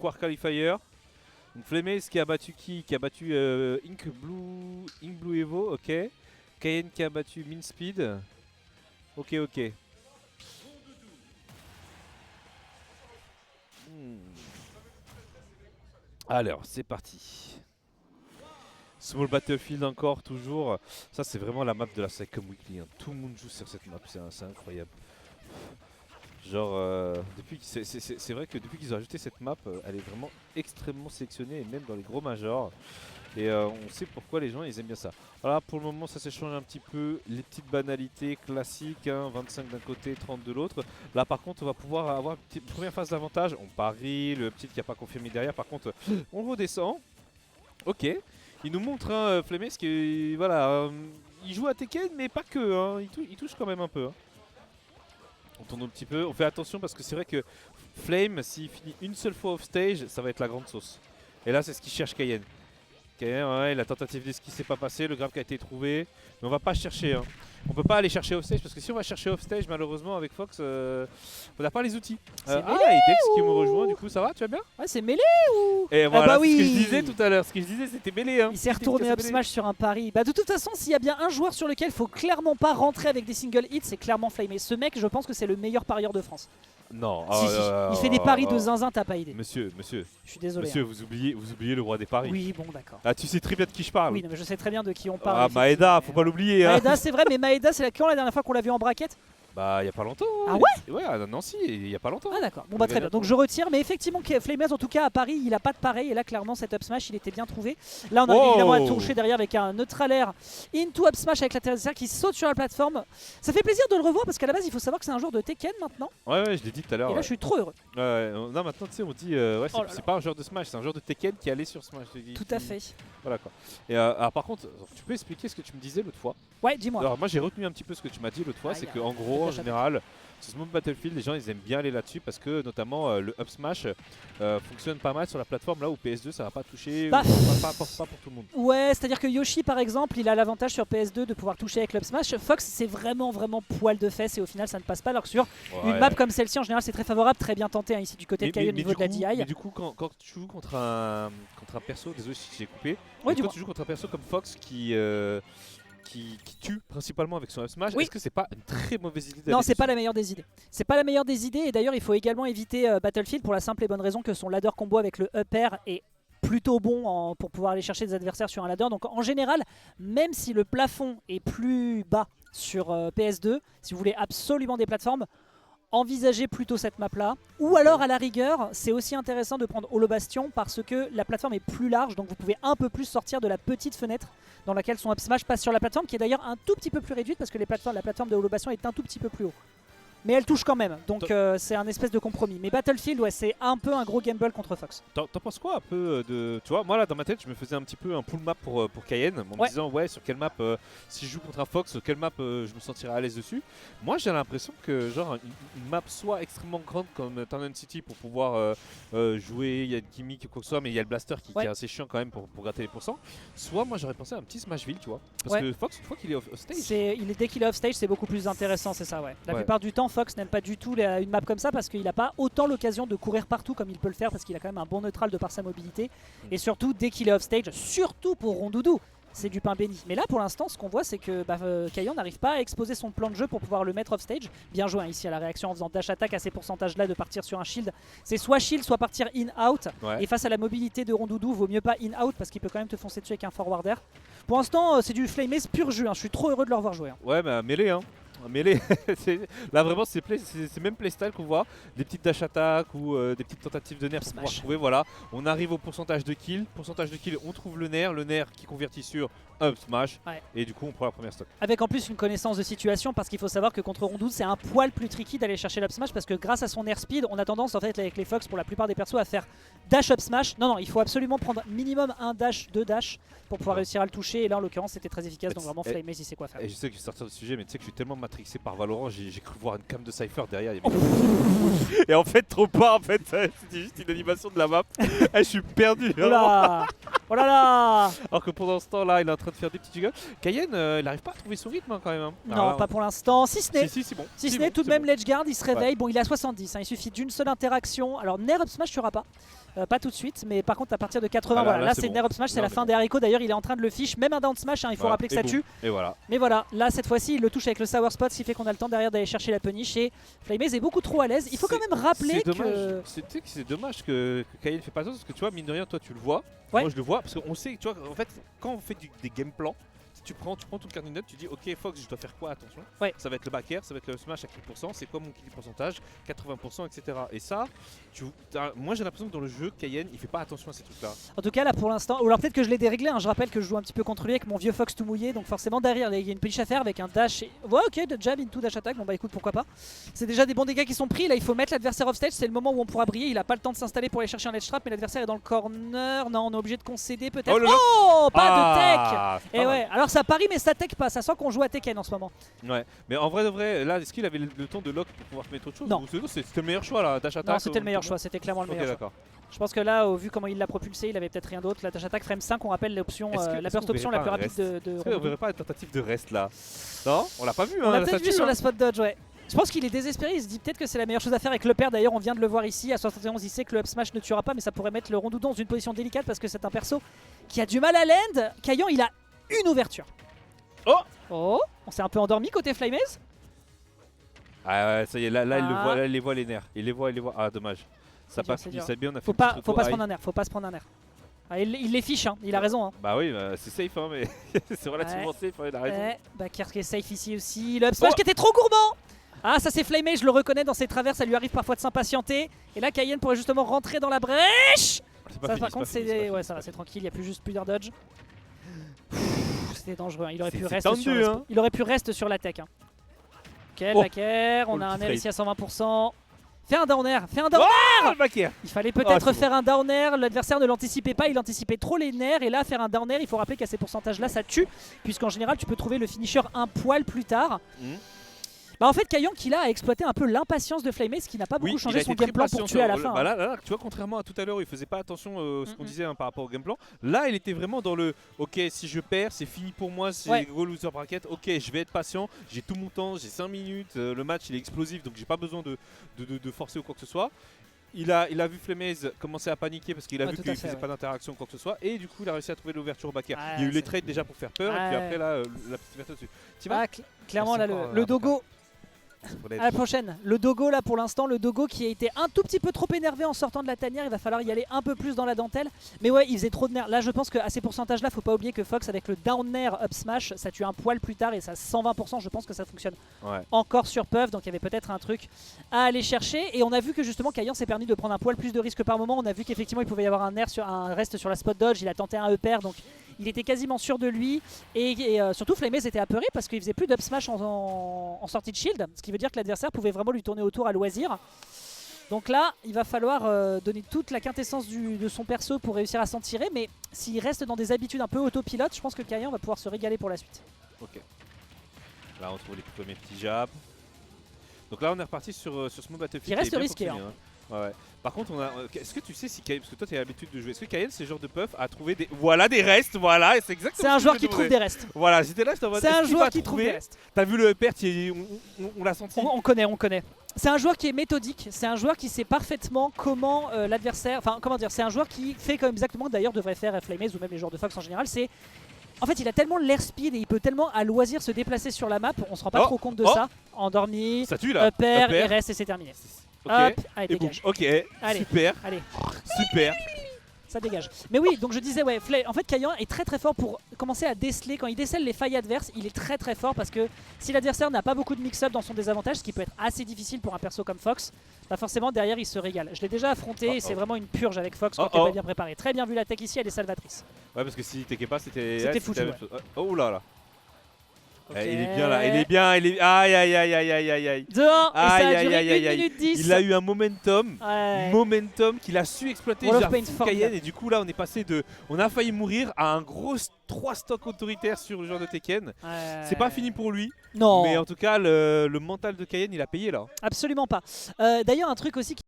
Quark Qualifier. Donc Flameace qui a battu qui? Qui a battu Ink Blue Evo, ok. Cayenne qui a battu Min Speed. Ok, ok. Alors, c'est parti. Small Battlefield encore, toujours. Ça, c'est vraiment la map de la Psycom Weekly. Hein. Tout le monde joue sur cette map, c'est incroyable. Genre, c'est vrai que depuis qu'ils ont ajouté cette map, elle est vraiment extrêmement sélectionnée, et même dans les gros majors. Et on sait pourquoi les gens ils aiment bien ça. Voilà, pour le moment ça s'échange un petit peu, les petites banalités classiques, hein, 25 d'un côté, 30 de l'autre. Là par contre on va pouvoir avoir une première phase d'avantage, on parie, le petit qui n'a pas confirmé derrière, par contre on redescend. Ok, il nous montre hein, Flameace qui voilà, il joue à Tekken mais pas que, hein, il touche quand même un peu. Hein. On tourne un petit peu, on fait attention parce que c'est vrai que Flame, s'il finit une seule fois off stage, ça va être la grande sauce. Et là c'est ce qu'il cherche Cayenne. Ouais, la tentative d'esquisse s'est pas passée, le grab qui a été trouvé, mais on va pas chercher. Hein. On peut pas aller chercher offstage parce que si on va chercher offstage, malheureusement avec Fox, on n'a pas les outils. Et Dex qui me rejoint, du coup ça va, tu vas bien? Ouais, c'est mêlé ou... Et voilà, bah c'est ce que oui. je disais tout à l'heure, ce que je disais c'était mêlé. Hein. Il s'est retourné up smash sur un pari. Bah de toute façon, s'il y a bien un joueur sur lequel il faut clairement pas rentrer avec des single hits, c'est clairement Flameace. Ce mec, je pense que c'est le meilleur parieur de France. Non, Si, il fait des paris de zinzin, t'as pas idée. Monsieur, Je suis désolé. monsieur, hein. vous oubliez le roi des paris. Oui, bon, d'accord. Ah, tu sais très bien de qui je parle. Oui, non, mais je sais très bien de qui on parle. Ah, Maeda, faut pas l'oublier. Hein. Maeda, c'est vrai, mais Maeda, c'est quand la dernière fois qu'on l'a vu en braquette? Bah, il y a pas longtemps. Ah ouais? Ouais, à Nancy, il y a pas longtemps. Ah d'accord, bon bah très bien, donc je retire, mais effectivement Flameace en tout cas à Paris il a pas de pareil et là clairement cet up smash il était bien trouvé. Là on a évidemment à toucher derrière avec un neutral air into up smash avec l'atterrissage qui saute sur la plateforme. Ça fait plaisir de le revoir parce qu'à la base il faut savoir que c'est un joueur de Tekken maintenant. Ouais, je l'ai dit tout à l'heure. Et là je suis trop heureux. Ouais, non maintenant tu sais on dit ouais, Oh c'est pas un joueur de Smash, c'est un joueur de Tekken qui est allé sur Smash. Tout à fait. Voilà quoi. Et par contre, tu peux expliquer ce que tu me disais l'autre fois? Ouais, dis-moi. Alors moi j'ai retenu un petit peu ce que tu m'as dit l'autre fois, c'est qu'en gros en général sur Small Battlefield les gens ils aiment bien aller là-dessus parce que notamment le up smash fonctionne pas mal sur la plateforme là où PS2 ça va pas toucher, Bah, pas pour tout le monde. Ouais, c'est à dire que Yoshi par exemple il a l'avantage sur PS2 de pouvoir toucher avec l'up smash. Fox c'est vraiment poil de fesses et au final ça ne passe pas, alors que sur une map comme celle-ci en général c'est très favorable, très bien tenté hein, ici du côté de Kai au niveau de la DI. Mais du coup quand tu joues contre un perso, désolé si j'ai coupé, ouais, quand tu joues contre un perso comme Fox qui tue principalement avec son up smash, oui. Est-ce que c'est pas une très mauvaise idée? Non, c'est pas la meilleure des idées. C'est pas la meilleure des idées et d'ailleurs il faut également éviter Battlefield pour la simple et bonne raison que son ladder combo avec le up air est plutôt bon pour pouvoir aller chercher des adversaires sur un ladder. Donc en général, même si le plafond est plus bas sur PS2, si vous voulez absolument des plateformes, envisagez plutôt cette map là, ou alors à la rigueur c'est aussi intéressant de prendre Holo Bastion parce que la plateforme est plus large, donc vous pouvez un peu plus sortir de la petite fenêtre dans laquelle son up smash passe sur la plateforme, qui est d'ailleurs un tout petit peu plus réduite parce que la plateforme de Holo Bastion est un tout petit peu plus haut. Mais elle touche quand même, donc c'est un espèce de compromis. Mais Battlefield, ouais, c'est un peu un gros gamble contre Fox. T'en penses quoi un peu de... Tu vois, moi là dans ma tête je me faisais un petit peu un pull map pour Cayenne en me disant ouais sur quelle map, si je joue contre un Fox, quelle map je me sentirais à l'aise dessus. Moi j'ai l'impression que genre une map soit extrêmement grande comme Town City pour pouvoir jouer, il y a une gimmick ou quoi que ce soit, mais il y a le blaster qui est assez chiant quand même pour gratter les pourcents. Soit moi j'aurais pensé à un petit Smashville, tu vois. Parce que Fox, une fois qu'il est off stage... Dès qu'il est off stage c'est beaucoup plus intéressant, c'est ça ouais. La plupart du temps Fox n'aime pas du tout une map comme ça parce qu'il n'a pas autant l'occasion de courir partout comme il peut le faire parce qu'il a quand même un bon neutral de par sa mobilité. Et surtout dès qu'il est off stage, surtout pour Rondoudou, c'est du pain béni. Mais là pour l'instant ce qu'on voit c'est que Kayan n'arrive pas à exposer son plan de jeu pour pouvoir le mettre off stage. Bien joué hein, ici à la réaction en faisant dash attack à ces pourcentages là de partir sur un shield. C'est soit shield soit partir in out. Et face à la mobilité de Rondoudou vaut mieux pas in out parce qu'il peut quand même te foncer dessus avec un forwarder. Pour l'instant c'est du Flameace pur jus hein. Je suis trop heureux de le revoir jouer hein. Ouais mais mêlée hein. Mêlée, là vraiment c'est même playstyle qu'on voit, des petites dash attack ou des petites tentatives de nerfs pour pouvoir trouver, voilà, on arrive au pourcentage de kill, on trouve le nerf qui convertit sur up smash et du coup on prend la première stock. Avec en plus une connaissance de situation parce qu'il faut savoir que contre Rondoudou c'est un poil plus tricky d'aller chercher l'up smash parce que grâce à son air speed on a tendance en fait avec les Fox pour la plupart des persos à faire dash up smash. Non il faut absolument prendre minimum un dash, deux dash pour pouvoir réussir à le toucher et là en l'occurrence c'était très efficace donc vraiment Flameace il sait quoi faire. Et je sais que je vais sortir du sujet mais tu sais que je suis tellement matrixé par Valorant, j'ai cru voir une cam de Cypher derrière. Et en fait trop pas en fait, c'était juste une animation de la map. Je suis perdu. Oh là là. Alors que pendant ce temps là il est en train de faire des petits jiggles. Cayenne il n'arrive pas à trouver son rythme hein, quand même hein. Non pas pour l'instant, si ce n'est bon. Si ce n'est tout de même l'edge guard il se réveille, bon il est à 70 hein. Il suffit d'une seule interaction, alors nerf up smash tu n'auras pas Pas tout de suite, mais par contre à partir de 80, Voilà, voilà, là, là c'est c'est bon. Nair up smash, c'est Non, la mais fin bon. des haricots. D'ailleurs il est en train de le fiche, même un down smash, hein, il faut Voilà. rappeler que ça tue. Et voilà. Mais voilà, là cette fois-ci il le touche avec le sour spot, ce qui fait qu'on a le temps derrière d'aller chercher la punish et Flamez est beaucoup trop à l'aise. Il faut quand même rappeler C'est dommage. que... C'est dommage que Kayen fait pas ça parce que tu vois, mine de rien, toi tu le vois. Ouais. Moi je le vois parce qu'on sait, tu vois, en fait, quand on fait des game plans, si tu prends tout le carnet de notes, tu dis ok Fox, je dois faire quoi, attention. Ouais. Ça va être le back air, ça va être le smash à quel pourcent, c'est quoi mon kill pourcentage, 80%, etc. Et ça, moi j'ai l'impression que dans le jeu, Kayen il fait pas attention à ces trucs là. En tout cas là pour l'instant, ou alors peut-être que je l'ai déréglé, hein. Je rappelle que je joue un petit peu contre lui avec mon vieux Fox tout mouillé, donc forcément derrière il y a une punish à faire avec un dash et... Ouais ok, de jab into dash attack, bon bah écoute pourquoi pas. C'est déjà des bons dégâts qui sont pris, là il faut mettre l'adversaire off stage, c'est le moment où on pourra briller, il a pas le temps de s'installer pour aller chercher un ledge trap mais l'adversaire est dans le corner, non on est obligé de concéder peut-être. Oh, le lock. Oh, pas de tech. Ah, Et ouais, alors ça parie mais ça tech pas, ça sent qu'on joue à Tekken en ce moment. Ouais, mais en vrai de vrai, là, est-ce qu'il avait le temps de lock pour pouvoir mettre autre chose? Non. Ou c'était le meilleur choix là, dash attack? Non c'était le meilleur choix, c'était clairement le Ok, meilleur choix. d'accord. Je pense que là, au vu comment il l'a propulsé, il avait peut-être rien d'autre. La dash attack frame 5, on rappelle l'option, la burst option la plus rapide de Est-ce qu'on Ronaldo. verrait pas une tentative de rest là? Non, on l'a pas vu, hein. On l'a la peut-être vu statue, sur hein. la spot dodge, ouais. Je pense qu'il est désespéré, il se dit peut-être que c'est la meilleure chose à faire avec le père. D'ailleurs, on vient de le voir ici, à 71, il sait que le up smash ne tuera pas, mais ça pourrait mettre le Rondoudon dans une position délicate parce que c'est un perso qui a du mal à land. Kayan, il a une ouverture. Oh, Oh, on s'est un peu endormi côté Flamez. ah ouais, ça y est, là, il le Ah. voit, là, il les voit les nerfs. Il les voit. Ah, dommage. Ça dur, passe, c'est il dur. s'est bien, on a fait Faut le pas, petit faut pas se retour. prendre un air, faut pas se prendre un air. Ah, il les fiche, hein. Il a raison. Hein. Bah oui, bah, c'est safe, hein, mais c'est relativement safe, hein, il a raison. Backer qui est safe ici aussi. Le up smash qui était trop gourmand. Ah, ça c'est Flamey, je le reconnais dans ses travers, ça lui arrive parfois de s'impatienter. Et là, Kayen pourrait justement rentrer dans la brèche. C'est pas Ça, fini, par contre, pas fini, c'est pas ouais, fini, ça va, pas c'est tranquille, il n'y a plus juste plusieurs dodge. C'était dangereux, hein. Il aurait pu C'est rester tendu, sur la hein. il aurait pu rester sur la tech. Hein. Ok, Oh. backer, on Oh, a le un petit air ici à 120%. Fais un down air, fais un down. Ah, le back air. Il fallait peut-être c'est faire un down air, l'adversaire ne l'anticipait pas, il anticipait trop les nerfs et là faire un down air, il faut rappeler qu'à ces pourcentages là ça tue puisqu'en général tu peux trouver le finisher un poil plus tard. Bah en fait Kayan qui là a exploité un peu l'impatience de Flamez qui n'a pas beaucoup changé son game plan pour tuer à la fin. Bah là, tu vois, contrairement à tout à l'heure où il faisait pas attention à ce qu'on disait par rapport au game plan, là il était vraiment dans le ok, si je perds, c'est fini pour moi, c'est gros loser bracket, ok, je vais être patient, j'ai tout mon temps, j'ai 5 minutes, le match il est explosif donc j'ai pas besoin de forcer ou quoi que ce soit. Il a vu Flamez commencer à paniquer parce qu'il a vu qu'il faisait pas d'interaction ou quoi que ce soit et du coup il a réussi à trouver l'ouverture au back air. Il y a eu les trades déjà pour faire peur et puis après là la petite ouverture dessus. Ah, clairement là le dogo. À la prochaine, le dogo là pour l'instant, le dogo qui a été un tout petit peu trop énervé en sortant de la tanière, il va falloir y aller un peu plus dans la dentelle. Mais ouais, il faisait trop de nerfs. Là je pense qu'à ces pourcentages là, faut pas oublier que Fox avec le down air up smash, ça tue un poil plus tard et ça 120%, je pense que ça fonctionne encore sur Puff, donc il y avait peut-être un truc à aller chercher. Et on a vu que justement Kayan s'est permis de prendre un poil plus de risques par moment. On a vu qu'effectivement il pouvait y avoir un reste sur la spot dodge, il a tenté un upper, donc il était quasiment sûr de lui. Et surtout Flamez était apeuré parce qu'il faisait plus d'up smash en sortie de shield, ce qui veut dire que l'adversaire pouvait vraiment lui tourner autour à loisir. Donc là, il va falloir donner toute la quintessence de son perso pour réussir à s'en tirer. Mais s'il reste dans des habitudes un peu autopilote, je pense que Kayan va pouvoir se régaler pour la suite. Ok. Là, on trouve les premiers petits jabs. Donc là, on est reparti sur ce mode Battlefield. Qui reste risqué. Hein. Ouais. Par contre, est-ce que tu sais si Kayen, parce que toi tu as l'habitude de jouer, est-ce que Kayen c'est le genre de puff à trouver des restes, voilà, et c'est exactement. C'est un joueur qui trouve des restes. Voilà, j'étais là, je t'en C'est un joueur qui trouve des restes. T'as vu le père, on l'a senti. On connaît. C'est un joueur qui est méthodique, c'est un joueur qui sait parfaitement comment l'adversaire, enfin comment dire, c'est un joueur qui fait comme exactement d'ailleurs devrait faire Flamez ou même les joueurs de Fox en général, c'est en fait il a tellement l'air speed et il peut tellement à loisir se déplacer sur la map, on se rend pas trop compte de ça. Endormi, ça tue là. Upper, et reste et c'est terminé. Ok, hop, allez dégage. Ok, allez. Super. Allez. Super. Ça dégage. Mais oui, donc je disais, ouais, en fait Kayan est très très fort pour commencer à déceler. Quand il décèle les failles adverses, il est très très fort parce que si l'adversaire n'a pas beaucoup de mix-up dans son désavantage, ce qui peut être assez difficile pour un perso comme Fox, bah forcément derrière il se régale. Je l'ai déjà affronté et c'est vraiment une purge avec Fox quand t'es pas bien préparé. Très bien vu la tech ici, elle est salvatrice. Ouais, parce que si t'étais pas, c'était foutu. Ouais. Oh là là. Okay. Il est bien là, il est bien, aïe aïe aïe aïe aïe aïe aïe. 2-1 et ça a duré 1 minute 10. Il a eu un momentum, qu'il a su exploiter Kayen et du coup là on est passé de, on a failli mourir à un gros 3 stocks autoritaires sur le joueur de Tekken. C'est pas fini pour lui, non. Mais en tout cas le mental de Kayen il a payé là. Absolument pas. D'ailleurs un truc aussi